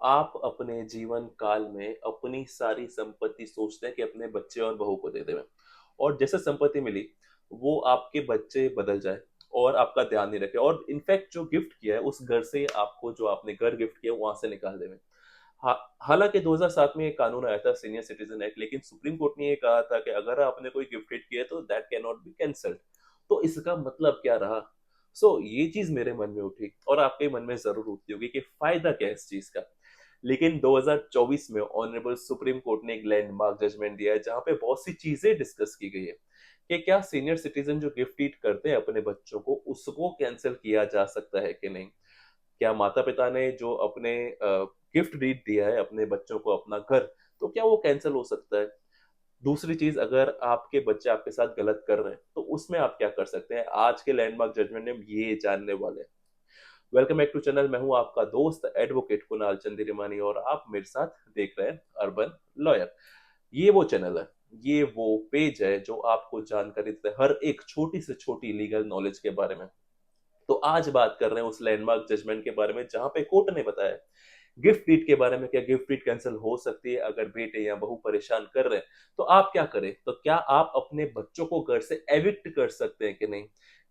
आप अपने जीवन काल में अपनी सारी संपत्ति सोचते हैं कि अपने बच्चे और बहू को दे दें और जैसे संपत्ति मिली वो आपके बच्चे बदल जाए और आपका ध्यान नहीं रखे और इनफैक्ट जो गिफ्ट किया है उस घर से आपको जो आपने घर गिफ्ट किया वहां से निकाल देवे। हालांकि 2007 में एक कानून आया था सीनियर सिटीजन एक्ट, लेकिन सुप्रीम कोर्ट ने ये कहा था कि अगर आपने कोई गिफ्ट किया है तो that can not be cancelled. तो इसका मतलब क्या रहा? ये चीज मेरे मन में उठी और आपके मन में जरूर उठती होगी कि फायदा क्या है इस चीज का। लेकिन 2024 में ऑनरेबल सुप्रीम कोर्ट ने एक लैंडमार्क जजमेंट दिया है जहां पे बहुत सी चीजें डिस्कस की गई है कि क्या सीनियर सिटीजन जो गिफ्ट ईट करते हैं अपने बच्चों को उसको कैंसिल किया जा सकता है कि नहीं। क्या माता पिता ने जो अपने गिफ्ट डीड दिया है अपने बच्चों को अपना घर, तो क्या वो कैंसिल हो सकता है? दूसरी चीज, अगर आपके बच्चे आपके साथ गलत कर रहे हैं तो उसमें आप क्या कर सकते हैं? आज के लैंडमार्क जजमेंट में हम ये जानने वाले हैं। Welcome back to channel. मैं हूं आपका दोस्त एडवोकेट कुणाल चंद्रिमानी और आप मेरे साथ देख रहे हैं अर्बन लॉयर। ये वो चैनल है, ये वो पेज है जो आपको जानकारी देता है हर एक छोटी से छोटी लीगल नॉलेज के बारे में। तो आज बात कर रहे हैं उस लैंडमार्क जजमेंट के बारे में जहां पे कोर्ट ने बताया गिफ्ट डीड के बारे में। क्या गिफ्ट डीड कैंसिल हो सकती है अगर बेटे या बहू परेशान कर रहे हैं? तो आप क्या करें? तो क्या आप अपने बच्चों को घर से एविक्ट कर सकते हैं कि नहीं?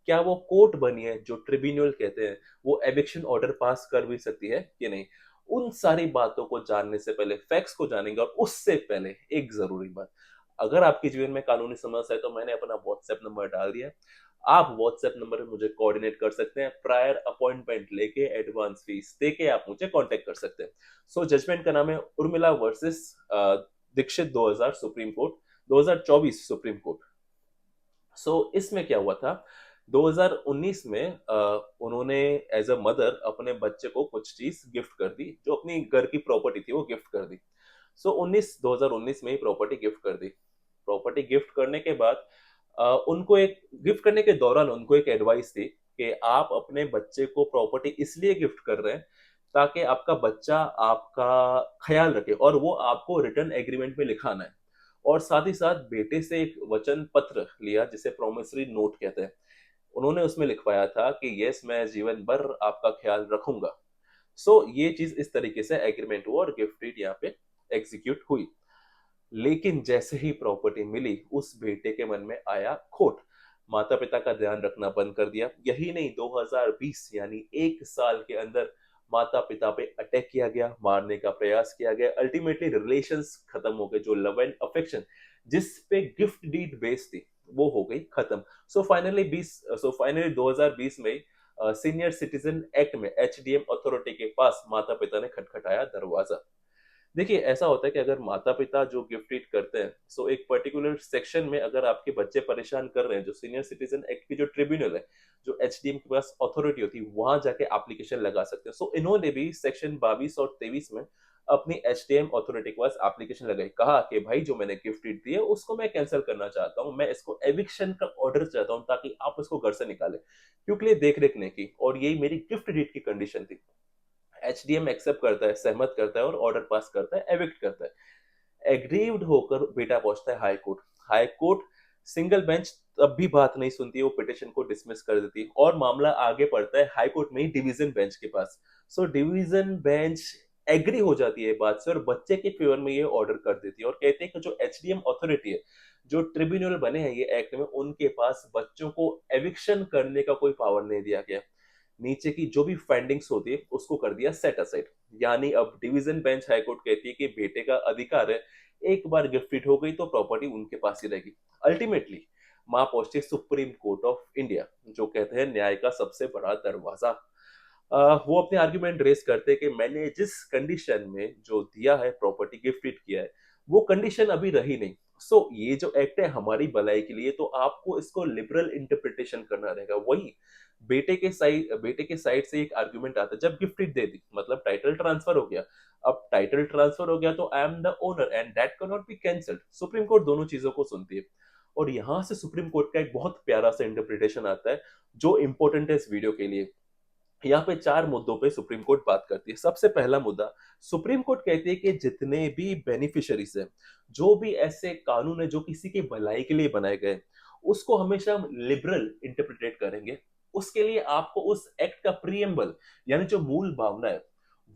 क्या वो कोर्ट बनी है जो ट्रिब्यूनल कहते हैं, वो एविक्शन ऑर्डर पास कर भी सकती है कि नहीं? उन सारी बातों को जानने से पहले फैक्ट्स को जानेंगे और उससे पहले एक जरूरी बात, अगर आपके जीवन में कानूनी समस्या है तो मैंने अपना व्हाट्सएप नंबर डाल दिया है। आप व्हाट्सएप नंबर पे मुझे कोऑर्डिनेट कर सकते हैं, प्रायर अपॉइंटमेंट लेके एडवांस फीस देके आप मुझे कांटेक्ट कर सकते हैं। जजमेंट का नाम है Urmila versus Dikshit 2000 Supreme Court, 2024 Supreme Court. इसमें क्या हुआ था, 2019 में उन्होंने एज अ मदर अपने बच्चे को कुछ चीज गिफ्ट कर दी, जो अपनी घर की प्रॉपर्टी थी वो गिफ्ट कर दी। 2019 में ही प्रॉपर्टी गिफ्ट कर दी। प्रॉपर्टी गिफ्ट करने के बाद उनको एक गिफ्ट करने के दौरान उनको एक एडवाइस थी कि आप अपने बच्चे को प्रॉपर्टी इसलिए गिफ्ट कर रहे हैं ताकि आपका बच्चा आपका ख्याल रखे और वो आपको रिटर्न एग्रीमेंट में लिखाना है। और साथ ही साथ बेटे से एक वचन पत्र लिया जिसे प्रोमिसरी नोट कहते हैं। उन्होंने उसमें लिखवाया था कि यस, मैं जीवन भर आपका ख्याल रखूंगा। ये चीज इस तरीके से एग्रीमेंट हुआ और गिफ्ट डीड यहाँ पे एग्जीक्यूट हुई। लेकिन जैसे ही प्रॉपर्टी मिली उस बेटे के मन में आया खोट। माता पिता का ध्यान रखना बंद कर दिया। यही नहीं, 2020 यानी एक साल के अंदर माता पिता पे अटैक किया गया, मारने का प्रयास किया गया। अल्टीमेटली रिलेशंस खत्म हो गए, जो लव एंड अफेक्शन जिस पे गिफ्ट डीड बेस्ड थी वो हो गई खत्म। फाइनली 2020 में सीनियर सिटीजन एक्ट में एचडीएम अथॉरिटी के पास माता पिता ने खटखटाया दरवाजा। देखिए, ऐसा होता है कि अगर माता पिता जो गिफ्ट ईट करते हैं, एक पर्टिकुलर सेक्शन में अगर आपके बच्चे परेशान कर रहे हैं, जो सीनियर सिटीजन एक्ट की जो ट्रिब्यूनल है, जो एचडीएम के पास अथॉरिटी होती है, वहां जाके एप्लीकेशन लगा सकते हैं। इन्होंने भी सेक्शन 22 और 23 में अपनी एचडीएम अथॉरिटी के पास एप्लीकेशन लगाई, कहा कि भाई जो मैंने गिफ्ट ईट दी है उसको मैं कैंसिल करना चाहता हूँ, मैं इसको एविक्शन का ऑर्डर चाहता हूँ ताकि आप इसको घर से निकालें, क्योंकि देख रेख नहीं की और यही मेरी गिफ्ट डीड की कंडीशन थी। एचडीएम एक्सेप्ट करता है, सहमत करता है और ऑर्डर पास करता है, एविक्ट करता है। एग्रीव्ड होकर बेटा पहुंचता है high court. High court single bench तब भी बात नहीं सुनती, वो पिटिशन को डिसमिस कर देती है और मामला आगे पड़ता है हाई कोर्ट में ही डिवीजन बेंच के पास। डिवीजन बेंच एग्री हो जाती है बात से और बच्चे के फेवर में ये ऑर्डर कर देती है और कहते हैं कि जो एचडीएम अथॉरिटी है, जो ट्रिब्यूनल बने हैं ये एक्ट में, उनके पास बच्चों को एविक्शन करने का कोई पावर नहीं दिया गया। नीचे की जो भी फाइंडिंग्स होती है उसको कर दिया सेट असाइड। यानी अब डिवीजन बेंच हाईकोर्ट कहती है कि बेटे का अधिकार है, एक बार गिफ्टेड हो गई तो प्रॉपर्टी उनके पास ही रहेगी। अल्टीमेटली मां पहुंचती है सुप्रीम कोर्ट ऑफ इंडिया, जो कहते हैं न्याय का सबसे बड़ा दरवाजा। वो अपने आर्ग्यूमेंट रेस करते हैं कि मैंने जिस कंडीशन में जो दिया है, प्रॉपर्टी गिफ्टेड किया है, वो कंडीशन अभी रही नहीं। ये जो एक्ट है हमारी भलाई के लिए, तो आपको इसको लिबरल इंटरप्रिटेशन करना रहेगा। वही बेटे के साइड से एक आर्गुमेंट आता है, जब गिफ्ट दे दी मतलब टाइटल ट्रांसफर हो गया। अब टाइटल ट्रांसफर हो गया तो I am the owner and that can not be cancelled. Supreme court दोनों चीजों को सुनती है और यहां से सुप्रीम कोर्ट का एक बहुत प्यारा सा इंटरप्रिटेशन आता है जो इंपॉर्टेंट है इस वीडियो के लिए। यहाँ पे चार मुद्दों पे सुप्रीम कोर्ट बात करती है। सबसे पहला मुद्दा, सुप्रीम कोर्ट कहती है कि जितने भी बेनिफिशियरीज हैं, जो भी ऐसे कानून है जो किसी की भलाई के लिए बनाए गए, उसको हमेशा हम लिबरल इंटरप्रिटेट करेंगे। उसके लिए आपको उस एक्ट का प्रीएम्बल यानी जो मूल भावना है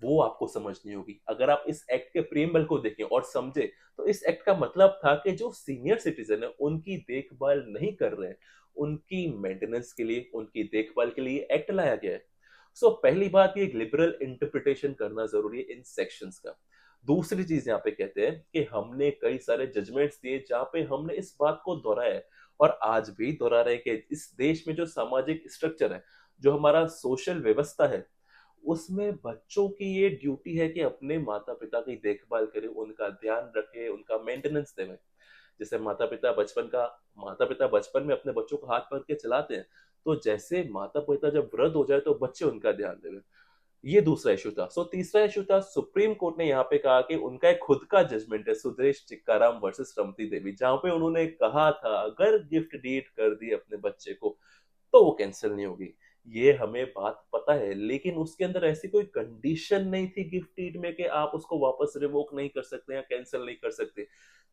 वो आपको समझनी होगी। अगर आप इस एक्ट के प्रिएम्बल को देखें और समझें, तो इस एक्ट का मतलब था कि जो सीनियर सिटीज़न है, उनकी देखभाल नहीं कर रहे हैं, उनकी मेंटेनेंस के लिए, उनकी देखभाल के लिए एक्ट लाया गया है। सो पहली बात, ये एक लिबरल इंटरप्रिटेशन करना ज़रूरी है इन सेक्शंस का। दूसरी चीज़ यहाँ पे कहते हैं कि हमने कई सारे जजमेंट्स दिए जहाँ पे हमने इस बात को दोहराया है और आज भी दोहरा रहे हैं कि इस देश में जो सामाजिक स्ट्रक्चर है, जो हमारा सोशल व्यवस्था है, उसमें बच्चों की ये ड्यूटी है कि अपने माता-पिता की देखभाल करें, उनका ध्यान रखें, उनका मेंटेनेंस देवें। जैसे माता-पिता बचपन में अपने बच्चों को हाथ पकड़ के चलाते हैं, तो जैसे माता-पिता जब वृद्ध हो जाए तो बच्चे उनका ध्यान देवें। ये दूसरा इश्यू था। सो तीसरा इश्यू था, सुप्रीम कोर्ट ने यहाँ पे कहा कि उनका एक खुद का जजमेंट है, सुदेश टिक्काराम वर्सेस रमती देवी, जहाँ पे उन्होंने कहा था अगर गिफ्ट डीड कर दी अपने बच्चे को तो वो कैंसल नहीं होगी। ये हमें बात पता है, लेकिन उसके अंदर ऐसी कोई कंडीशन नहीं थी गिफ्ट डीड में कि आप उसको वापस रिवोक नहीं कर सकते या कैंसल नहीं कर सकते।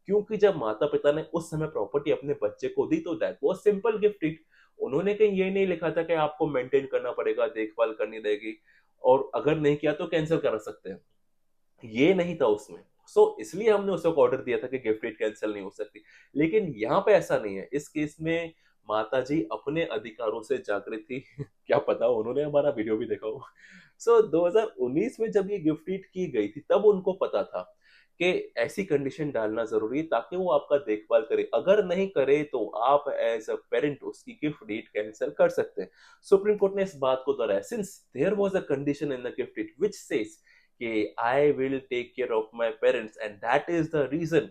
क्योंकि जब माता-पिता ने उस समय प्रॉपर्टी अपने बच्चे को दी तो that was simple gift deed. उन्होंने कहीं ये नहीं लिखा था कि आपको मेंटेन करना पड़ेगा, देखभाल करनी रहेगी और अगर नहीं किया तो कैंसल करा सकते हैं। ये नहीं था उसमें। इसलिए हमने उस वक़्त ऑर्डर दिया था कि गिफ्ट डीड कैंसल नहीं हो सकती। लेकिन यहाँ पे ऐसा नहीं है। इस केस में माताजी अपने अधिकारों से जागृत थी। क्या पता उन्होंने हमारा वीडियो भी देखा हो। 2019 में जब ये गिफ्ट डीड की गई थी, तब उनको पता था कि ऐसी कंडीशन डालना ज़रूरी है ताकि वो आपका देखभाल करे। अगर नहीं करे तो आप एज़ अ पेरेंट उसकी गिफ्ट डीड कैंसल कर सकते हैं। सुप्रीम कोर्ट ने इस बात को दोहराया, since there was a condition in the gift deed which says कि I will take care of my parents and that is the reason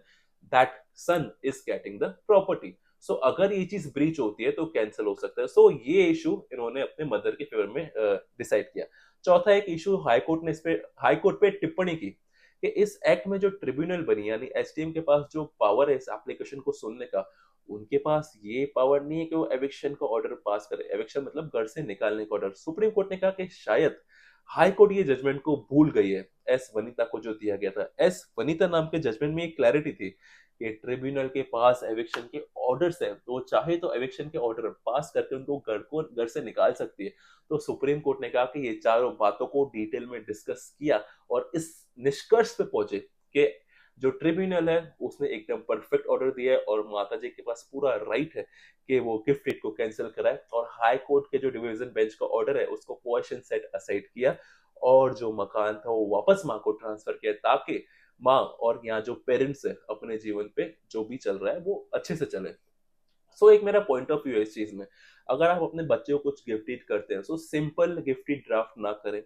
that son is getting the property. अगर ये चीज breach होती है तो कैंसिल हो सकता है। ये इशू इन्होंने अपने मदर के फेवर में डिसाइड किया। चौथा एक इशू, हाई कोर्ट पे टिप्पणी की कि इस एक्ट में जो ट्रिब्यूनल बनी, यानी एसडीएम के पास जो पावर है इस एप्लीकेशन को सुनने का, उनके पास ये पावर नहीं है कि वो एविक्शन का ऑर्डर पास करे। एविक्शन मतलब घर से निकालने का ऑर्डर। सुप्रीम कोर्ट ने कहा कि शायद हाई कोर्ट ये जजमेंट को भूल गई है, एस वनिता को जो दिया गया था। एस वनिता नाम के जजमेंट में एक क्लैरिटी थी कि ट्रिब्यूनल के पास एविक्शन के ऑर्डर्स है, तो चाहे तो एविक्शन के ऑर्डर पास करके उनको घर से निकाल सकती है। तो सुप्रीम कोर्ट ने कहा कि ये चारों बातों को डिटेल में डिस्कस किया और इस निष्कर्ष पे पहुंचे कि जो ट्रिब्यूनल है उसने एकदम परफेक्ट ऑर्डर दिया है और माता जी के पास पूरा राइट है कि वो गिफ्ट डीड को कैंसिल कराए। और हाई कोर्ट के जो डिवीजन बेंच का ऑर्डर है उसको क्वेश्चन सेट असाइड किया और जो मकान था वो वापस माँ को ट्रांसफर किया, ताकि माँ और यहाँ जो पेरेंट्स है अपने जीवन पे जो भी चल रहा है वो अच्छे से चले। एक मेरा पॉइंट ऑफ व्यू है इस चीज में। अगर आप अपने बच्चे को कुछ गिफ्ट डीड करते हैं, सिंपल गिफ्ट डीड ड्राफ्ट ना करें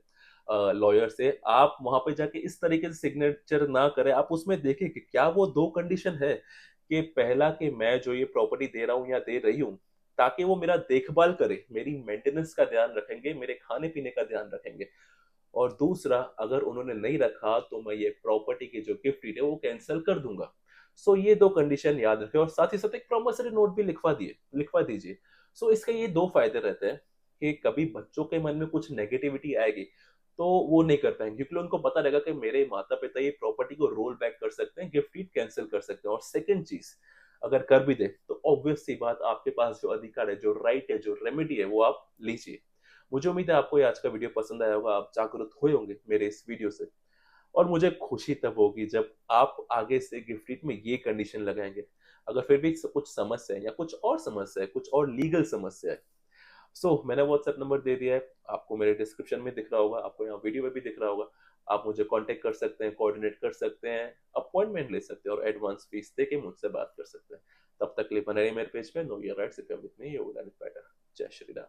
लॉयर से। आप वहां पे जाके इस तरीके से सिग्नेचर ना करें। आप उसमें देखें कि क्या वो दो कंडीशन है कि पहला कि मैं जो ये प्रॉपर्टी दे रहा हूँ या दे रही हूँ, ताकि वो मेरा देखभाल करे, मेरी मेंटेनेंस का ध्यान रखेंगे, मेरे खाने पीने का ध्यान रखेंगे। और दूसरा, अगर उन्होंने नहीं रखा तो मैं ये प्रॉपर्टी की जो गिफ्ट डीड है वो कैंसिल कर दूंगा। ये दो कंडीशन याद रखें और साथ ही साथ एक प्रॉमिसरी नोट भी लिखवा दीजिए। इसके ये दो फायदे रहते हैं कि कभी बच्चों के मन में कुछ नेगेटिविटी आएगी तो वो नहीं कर पाएंगे, क्योंकि उनको पता रहेगा कि मेरे माता पिता ये प्रॉपर्टी को रोल बैक कर सकते हैं, गिफ्ट डीड कैंसिल कर सकते हैं। और सेकंड चीज, अगर कर भी दे तो ऑब्वियस सी बात, आपके पास जो अधिकार है, जो राइट है, जो रेमेडी है, वो आप लीजिए। मुझे उम्मीद है आपको ये आज का वीडियो पसंद आया होगा, आप जागरूक हुए होंगे मेरे इस वीडियो से। और मुझे खुशी तब होगी जब आप आगे से गिफ्ट डीड में ये कंडीशन लगाएंगे। अगर फिर भी कुछ समस्या है या कुछ और समस्या है, कुछ और लीगल समस्या है, मैंने व्हाट्सएप नंबर दे दिया है, आपको मेरे डिस्क्रिप्शन में दिख रहा होगा, आपको यहाँ वीडियो में भी दिख रहा होगा। आप मुझे कांटेक्ट कर सकते हैं, कोऑर्डिनेट कर सकते हैं, अपॉइंटमेंट ले सकते हैं और एडवांस फीस देके मुझसे बात कर सकते हैं। तब तक के लिए बने रहिए मेरे पेज पे। Know your rights, if you are with me you will have it better. जय श्री राम।